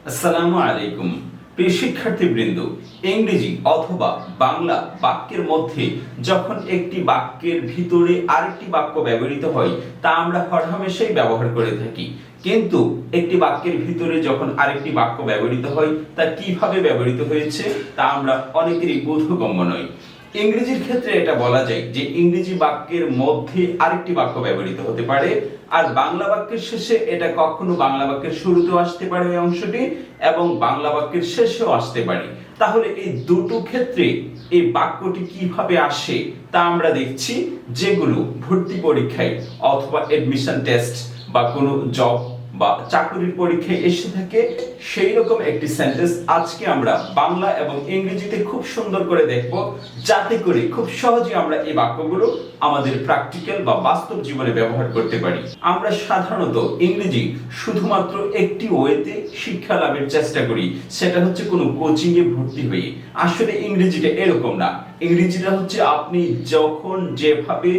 আসসালামু আলাইকুম। প্রিয় শিক্ষার্থীবৃন্দ, ইংরেজি অথবা বাংলা বাক্যের মধ্যে যখন একটি বাক্যের ভিতরে আরেকটি বাক্য ব্যবহৃত হয় তা আমরা হরহামেশাই ব্যবহার করে থাকি। কিন্তু একটি বাক্যের ভিতরে যখন আরেকটি বাক্য ব্যবহৃত হয় তা কিভাবে ব্যবহৃত হয়েছে তা আমরা অনেকেরই বোধগম্য নয়। ইংরেজির ক্ষেত্রে এটা বলা যায় যে ইংরেজি বাক্যের মধ্যে আরেকটি বাক্য ব্যবহৃত হতে পারে, আর বাংলা বাক্যের শেষে এটা কখনো বাংলা বাক্যের শুরুতেও আসতে পারে এই অংশটি, এবং বাংলা বাক্যের শেষেও আসতে পারে। তাহলে এই দুটো ক্ষেত্রে এই বাক্যটি কিভাবে আসে তা আমরা দেখছি, যেগুলো ভর্তি পরীক্ষায় অথবা এডমিশন টেস্ট বা কোনো জব বা চাকরির পরীক্ষায় এসে থাকে সেই রকম একটি সেন্টেন্স আজকে আমরা বাংলা এবং ইংরেজিতে খুব সুন্দর করে দেখব, যাতে করে খুব সহজে আমরা এই বাক্যগুলো আমাদের প্র্যাকটিক্যাল বা বাস্তব জীবনে ব্যবহার করতে পারি। আমরা সাধারণত ইংরেজি শুধুমাত্র একটি ওয়েতে শিক্ষা লাভের চেষ্টা করি, সেটা হচ্ছে কোনো কোচিং এ ভর্তি হয়ে। আসলে ইংরেজিটা এরকম না। ইংরেজিটা হচ্ছে আপনি যখন যেভাবে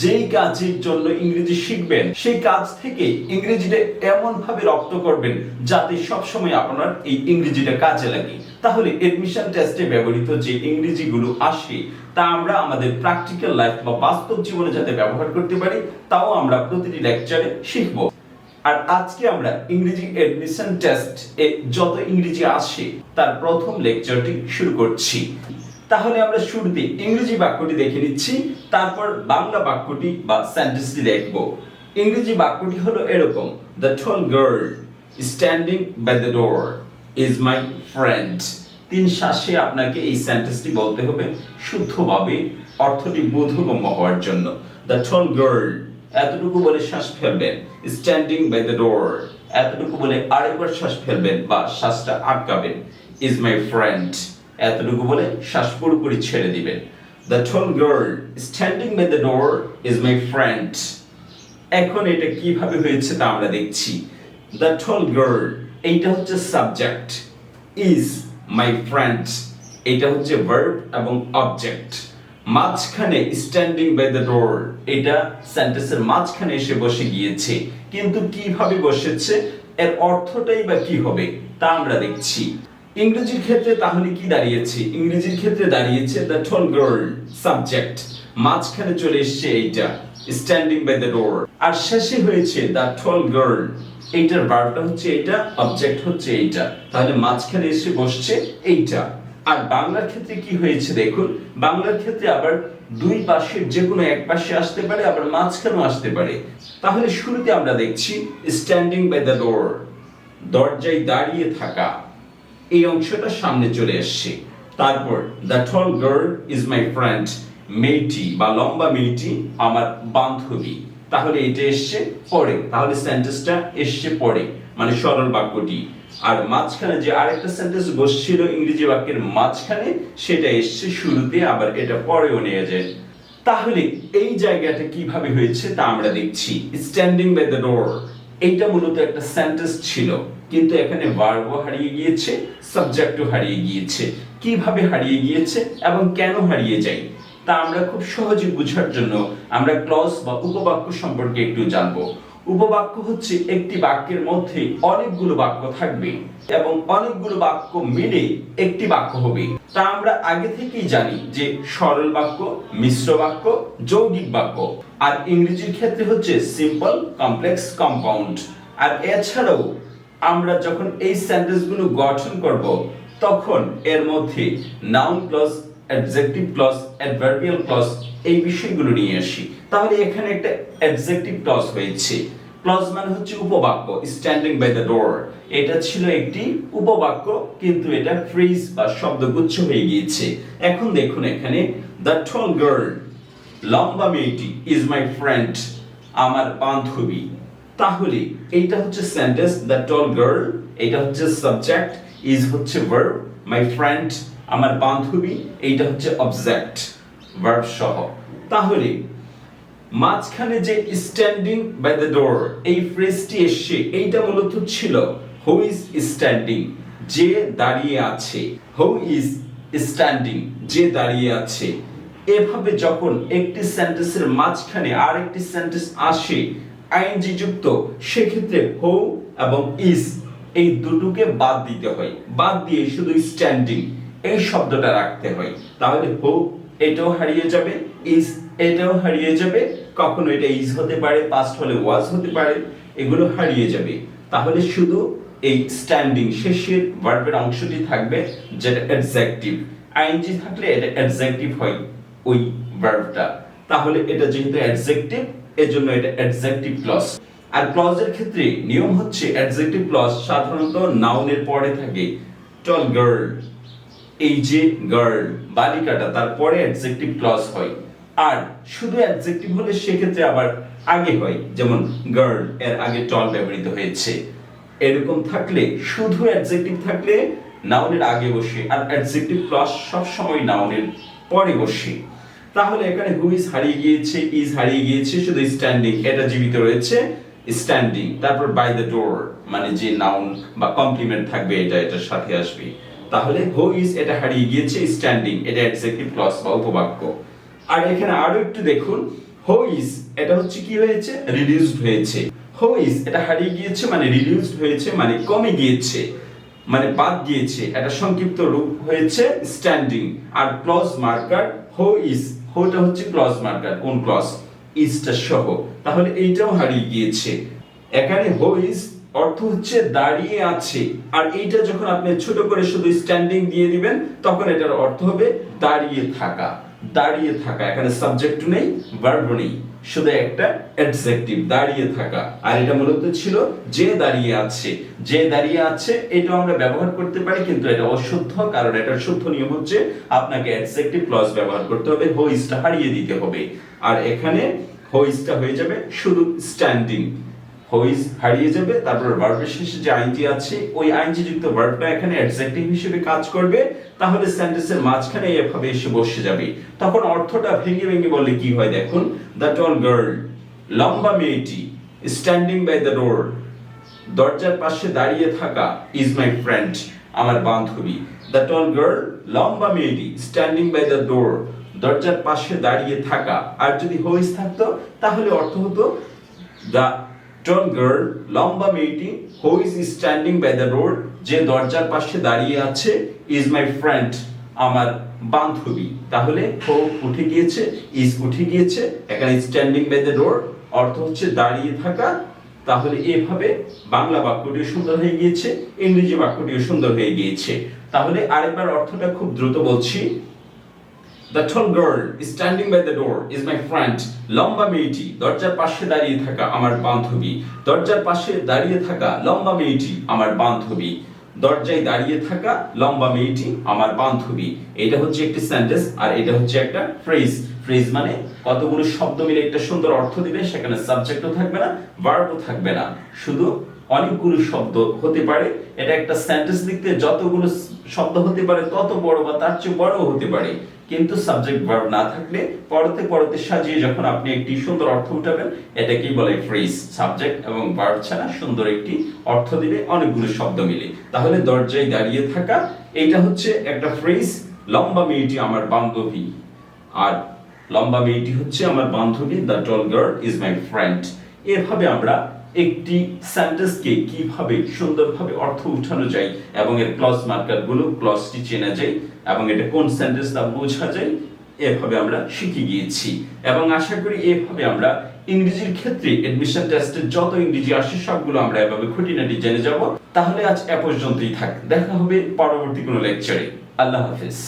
যেই কাজের জন্য ইংরেজি শিখবেন সেই কাজ থেকে ইংরেজিটা এমন ভাবে রপ্ত করবেন যাতে সব সময় আপনার এই ইংরেজিটা কাজে লাগে। তাহলে এডমিশন টেস্টে ব্যবহৃত যে ইংরেজিগুলো আসে তা আমরা আমাদের প্র্যাকটিক্যাল লাইফ বা বাস্তব জীবনে যাতে ব্যবহার করতে পারি তাও আমরা প্রতিটি লেকচারে শিখব। আর আজকে আমরা ইংরেজি এডমিশন টেস্ট এ যত ইংরেজি আসে তার প্রথম লেকচারটি শুরু করছি। তাহলে আমরা শুরুতে ইংরেজি বাক্যটি দেখে নিচ্ছি, তারপর বাংলা বাক্যটি বা সেন্টেন্সটি দেখব। ইংরেজি বাক্যটি হলো এরকম: the tall girl standing by the door is my friend. তিন শ্বাসে আপনাকে এই সেন্টেন্সটি বলতে হবে শুদ্ধভাবে, অর্থটি বোধগম্য হওয়ার জন্য। দ্য tall girl এতটুকু বলে শ্বাস ফেলবেন, স্ট্যান্ডিং বাই দ্য ডোর এতটুকু বলে আরেকবার শ্বাস ফেলবেন বা শ্বাসটা আটকাবেন, ইজ মাই ফ্রেন্ড এতটুকু বলে শ্বাস পুরোপুরি ছেড়ে দিবেন। The tall girl standing by the door is my friend. এখন এটা কিভাবে হয়েছে তা আমরা দেখছি। দ্য tall girl এইটা হচ্ছে সাবজেক্ট, ইজ মাই ফ্রেন্ড এটা হচ্ছে ভার্ব এবং অবজেক্ট। মাঝখানে স্ট্যান্ডিং বাই দ্য ডোর এটা সেন্টেন্সের মাঝখানে এসে বসে গিয়েছে, কিন্তু কিভাবে বসেছে এর অর্থটাই বা কি হবে তা আমরা দেখছি। ইংরেজির ক্ষেত্রে তাহলে কি দাঁড়িয়েছে? ইংরেজির ক্ষেত্রে দাঁড়িয়েছে দ্য tall girl সাবজেক্ট, মাঝখানে চলে এসেছে এইটা স্ট্যান্ডিং বাই দ্য ডোর, আর শেষে হয়েছে দ্য tall girl এইটার ভার্বটা হচ্ছে এইটা, অবজেক্ট হচ্ছে এইটা, তাহলে মাঝখানে এসে বসছে এইটা। আর বাংলার ক্ষেত্রে কি হয়েছে দেখুন, বাংলার ক্ষেত্রে আবার দুই পাশের যে কোনো এক পাশে আসতে পারে, আবার মাঝখানেও আসতে পারে। তাহলে শুরুতে আমরা দেখছি স্ট্যান্ডিং বাই দ্য ডোর, দরজায় দাঁড়িয়ে থাকা, এই অংশটা সামনে চলে আসছে। তারপর the tall girl is my friend, মেয়েটি বা লম্বা মেয়েটি আমার বান্ধবী, তাহলে এটা এসছে পরে, তাহলে সেন্টেন্সটা এসছে পরে, মানে সরল বাক্যটি। আর মাঝখানে যে আরেকটা সেন্টেন্স বসছিল ইংরেজি বাক্যের মাঝখানে সেটা এসছে শুরুতে, আবার এটা পরেও নিয়ে যায়। তাহলে এই জায়গাটা কিভাবে হয়েছে তা আমরা দেখছি। স্ট্যান্ডিং বাই দ্য ডোর এইটা মূলত একটা সেন্টেন্স ছিল, কিন্তু এখানে ভার্বও হারিয়ে গিয়েছে, সাবজেক্টও হারিয়ে গিয়েছে। কিভাবে হারিয়ে গিয়েছে এবং কেন হারিয়ে যায় তা আমরা খুব সহজে বোঝার জন্য আমরা ক্লজ বা উপবাক্য সম্পর্কে একটু জানবো। উপবাক্য হচ্ছে একটি বাক্যের মধ্যে অনেকগুলো বাক্য থাকবে এবং অনেকগুলো বাক্য মিলে একটি বাক্য হবে। তা আমরা আগে থেকেই জানি যে সরল বাক্য, মিশ্র বাক্য, যৌগিক বাক্য। আর ইংরেজির ক্ষেত্রে হচ্ছে সিম্পল, কমপ্লেক্স, কম্পাউন্ড। আর এছাড়াও আমরা যখন এই সেন্টেন্সগুলো গঠন করব তখন এর মধ্যে noun clause, adjective clause, adverbial clause এই বিষয়গুলো নিয়ে আসি। তাহলে এখানে একটা অ্যাডজেক্টিভ ক্লজ হয়েছে। ক্লজ মানে হচ্ছে উপবাক্য। স্ট্যান্ডিং বাই দ্য ডোর এটা ছিল একটি উপবাক্য, কিন্তু এটা ফ্রেজ বা শব্দগুচ্ছ হয়ে গিয়েছে। এখন দেখুন এখানে দ্য tall girl লম্বা মেয়েটি ইজ মাই ফ্রেন্ড আমার বান্ধবী। তাহলে এইটা হচ্ছে সেন্টেন্স, দ্য tall girl এটা হচ্ছে সাবজেক্ট, ইজ হচ্ছে ভার্ব, মাই ফ্রেন্ড আমার বান্ধবী এইটা হচ্ছে অবজেক্ট ভার্ব সহ। তাহলে মাঝখানে যে স্ট্যান্ডিং বাই দ্য ডোর এই ফ্রেজটি এসে এইটা মূলত ছিল হু ইজ স্ট্যান্ডিং যে দাঁড়িয়ে আছে, হু ইজ স্ট্যান্ডিং যে দাঁড়িয়ে আছে। এভাবে যখন একটি সেন্টেন্সের মাঝখানে আরেকটি সেন্টেন্স আসে আইএনজি যুক্ত, সেক্ষেত্রে হু এবং ইজ এই দুটোকে বাদ দিতে হয়, বাদ দিয়ে শুধু স্ট্যান্ডিং এই শব্দটা রাখতে হয়। তাহলে হো এটাও হারিয়ে যাবে, ইজ এটাও হারিয়ে যাবে, কখনো এটা ইজ হতে পারে, পাস্ট হলে ওয়াজ হতে পারে, এগুলো হারিয়ে যাবে। তাহলে শুধু এই স্ট্যান্ডিং শেষের ভার্বের অংশটি থাকবে যেটা অ্যাডজেক্টিভ। আইএনজি থাকলে এটা অ্যাডজেক্টিভ হয় ওই ভার্বটা। তাহলে এটা যেহেতু অ্যাডজেক্টিভ এজন্য এটা অ্যাডজেক্টিভ ক্লজ। আর ক্লজের ক্ষেত্রে নিয়ম হচ্ছে অ্যাডজেক্টিভ ক্লজ সাধারণত নাউনের পরে থাকে। টল গার্ল, এই যে গার্ল বালিকাটা, তারপরে অ্যাডজেক্টিভ ক্লজ হয়। আর শুধু অ্যাডজেক্টিভ হলে সেক্ষেত্রে আবার আগে হয়, যেমন গার্ল এর আগে টল ব্যবহৃত হয়েছে। এরকম থাকলে শুধু অ্যাডজেক্টিভ থাকলে নাউনের আগে বসে, আর অ্যাডজেক্টিভ ক্লজ সব সময় নাউনের পরে বসে। তাহলে এখানে হু ইজ হারিয়ে গিয়েছে, ইজ হারিয়ে গিয়েছে, শুধু স্ট্যান্ডিং এটা জীবিত রয়েছে, স্ট্যান্ডিং। তারপর বাই দ্য ডোর মানে যে নাউন বা কমপ্লিমেন্ট থাকবে এটা এটার সাথে আসবে। তাহলে হু ইজ এটা হারিয়ে গিয়েছে, স্ট্যান্ডিং এটা অ্যাডজেক্টিভ ক্লজ বা উপবাক্য। আর এখানে আরো একটু দেখুন, হু ইজ এটা হচ্ছে কি হয়েছে, রিডিউসড হয়েছে। হু ইজ এটা হারিয়ে গিয়েছে মানে রিডিউসড হয়েছে, মানে কমে গিয়েছে, মানে বাদ গিয়েছে, এটা সংক্ষিপ্ত রূপ হয়েছে স্ট্যান্ডিং। আর ক্লজ মার্কার হু ইজ, হুটা হচ্ছে ক্লজ মার্কার, কোন ক্লজ, ইজটা সহ। তাহলে এইটাও হারিয়ে গিয়েছে। এখানে হু ইজ অর্থ হচ্ছে দাঁড়িয়ে আছে, আর এইটা যখন আপনি ছোট করে শুধু স্ট্যান্ডিং দিয়ে দিবেন তখন এটার অর্থ হবে দাঁড়িয়ে থাকা। দাঁড়িয়ে থাকা, এখানে সাবজেক্ট নেই, ভার্ব নেই, শুধু একটা অ্যাডজেক্টিভ দাঁড়িয়ে থাকা। আর এটা মূলত ছিল যে দাঁড়িয়ে আছে, যে দাঁড়িয়ে আছে এটা আমরা ব্যবহার করতে পারি, কিন্তু এটা অশুদ্ধ, কারণ এটার শুদ্ধ নিয়ম হচ্ছে আপনাকে অ্যাডজেক্টিভ ক্লজ ব্যবহার করতে হবে, হু ইজটা হারিয়ে দিতে হবে। আর এখানে হু ইজটা হয়ে যাবে শুধু স্ট্যান্ডিং, হু ইজ হারিয়ে যাবে। তারপর ভার্বের শেষে যে আইএনজি আছে ওই আইএনজি যুক্ত ভার্বটা এখানে অ্যাডজেক্টিভ হিসেবে কাজ করবে। তাহলে সেন্টেন্সের মাঝখানে এভাবে এসে বসে যাবে। তখন অর্থটা ভেঙে ভেঙে বললে কি হয় দেখুন, দ্য টল গার্ল লম্বা মেয়েটি, স্ট্যান্ডিং বাই দ্য ডোর দরজার পাশে দাঁড়িয়ে থাকা, ইজ মাই ফ্রেন্ড আমার বান্ধবী। দ্য টল গার্ল লম্বা মেয়েটি, স্ট্যান্ডিং বাই দ্য ডোর দরজার পাশে দাঁড়িয়ে থাকা। আর যদি হু ইজ থাকতো তাহলে অর্থ হতো দ্য টল গার্ল লম্বা মেয়েটি, who is standing by the door যে দরজার পাশে দাঁড়িয়ে আছে, ইজ মাই ফ্রেন্ড আমার বান্ধবী। তাহলে হু উঠে গিয়েছে, ইজ উঠে গিয়েছে, এখানে স্ট্যান্ডিং বাই দ্য ডোর অর্থ হচ্ছে দাঁড়িয়ে থাকা। তাহলে এভাবে বাংলা বাক্যটিও সুন্দর হয়ে গিয়েছে, ইংরেজি বাক্যটিও সুন্দর হয়ে গিয়েছে। তাহলে আরেকবার অর্থটা খুব দ্রুত বলছি। The tall girl standing by the door is my friend. লম্বা মেয়েটি দরজার পাশে দাঁড়িয়ে থাকা আমার বান্ধবী। দরজার পাশে দাঁড়িয়ে থাকা লম্বা মেয়েটি আমার বান্ধবী। দরজায় দাঁড়িয়ে থাকা লম্বা মেয়েটি আমার বান্ধবী। এটা হচ্ছে একটি সেন্টেন্স, আর এটা হচ্ছে একটা ফ্রেজ। ফ্রেজ মানে কতগুলো শব্দ মিলে একটা সুন্দর অর্থ দিবে, সেখানে সাবজেক্টও থাকবে না, ভার্বও থাকবে না, শুধু অনেকগুলো শব্দ হতে পারে। এটা একটা সেন্টেন্স লিখতে যতগুলো শব্দ হতে পারে তত বড় বা তার চেয়ে বড়ও হতে পারে, কিন্তু সাবজেক্ট ভার্ব না থাকলে পরতে পরতে সাজিয়ে যখন আপনি একটি সুন্দর অর্থ উঠাবেন এটাকেই বলে ফ্রেজ। সাবজেক্ট এবং ভার্ব ছাড়া সুন্দর একটি অর্থ দিবে অনেকগুলো শব্দ মিলে। তাহলে দরজায় দাঁড়িয়ে থাকা এটা হচ্ছে একটা ফ্রেজ। লম্বা মেয়েটি আমার বান্ধবী, আর লম্বা মেয়েটি হচ্ছে আমার বান্ধবী। The tall girl is my friend. এভাবে আমরা একটি সেন্টেন্সকে কিভাবে সুন্দরভাবে অর্থ উঠানো যায় এবং এর ক্লজ মার্কার গুলো, ক্লজটি চেনা যায় এবং এটা কোন সেন্টেন্স তা বোঝা যায়, এভাবে আমরা শিখে গিয়েছি। এবং আশা করি এভাবে আমরা ইংরেজির ক্ষেত্রে এডমিশন টেস্টের যত ইংরেজি আসে সবগুলো আমরা এভাবে খুঁটিনাটি জেনে যাব। তাহলে আজ এ পর্যন্তই থাক, দেখা হবে পরবর্তী কোনো লেকচারে। আল্লাহ হাফেজ।